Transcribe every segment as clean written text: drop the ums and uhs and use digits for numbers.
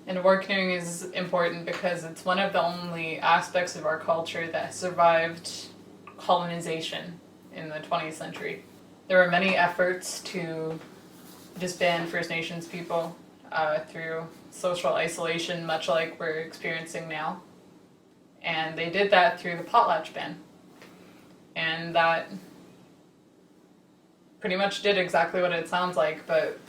And war canoeing is important because it's one of the only aspects of our culture that survived colonization in the 20th century. There were many efforts to disband First Nations people through social isolation, much like we're experiencing now. And they did that through the potlatch ban. And that pretty much did exactly what it sounds like, but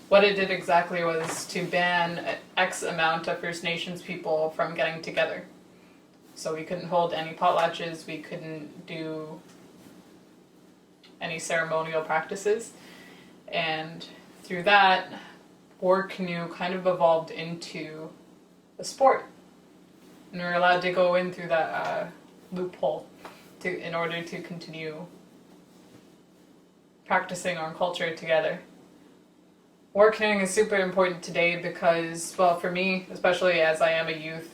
what it did exactly was to ban X amount of First Nations people from getting together. So we couldn't hold any potlatches, we couldn't do any ceremonial practices, and through that, War Canoe kind of evolved into a sport. And we were allowed to go in through that loophole in order to continue practicing our culture together. War canoeing is super important today because, well, for me, especially as I am a youth,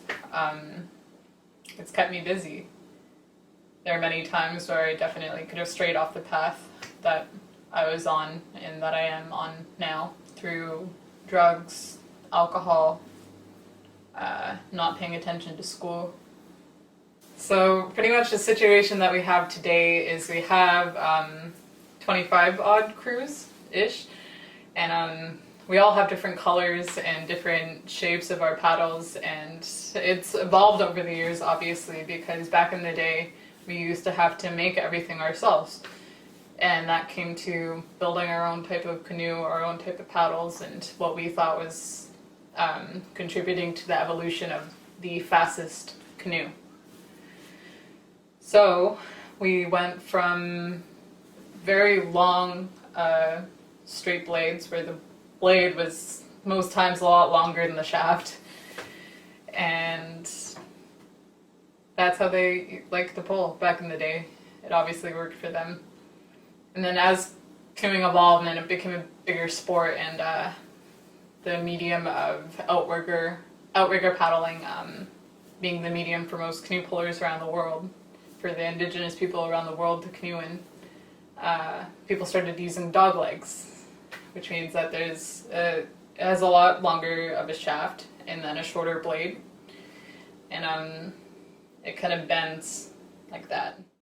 it's kept me busy. There are many times where I definitely could have strayed off the path that I was on and that I am on now through drugs, alcohol, not paying attention to school. So pretty much the situation that we have today is we have 25 odd crews-ish, and we all have different colors and different shapes of our paddles, and it's evolved over the years, obviously, because back in the day we used to have to make everything ourselves, and that came to building our own type of canoe, our own type of paddles, and what we thought was contributing to the evolution of the fastest canoe. So we went from very long straight blades where the blade was most times a lot longer than the shaft, and that's how they liked to pull back in the day. It obviously worked for them. And then as canoeing evolved and it became a bigger sport, and the medium of outrigger paddling being the medium for most canoe pullers around the world, for the indigenous people around the world to canoe in, people started using dog legs, which means that it has a lot longer of a shaft and then a shorter blade, and it kind of bends like that.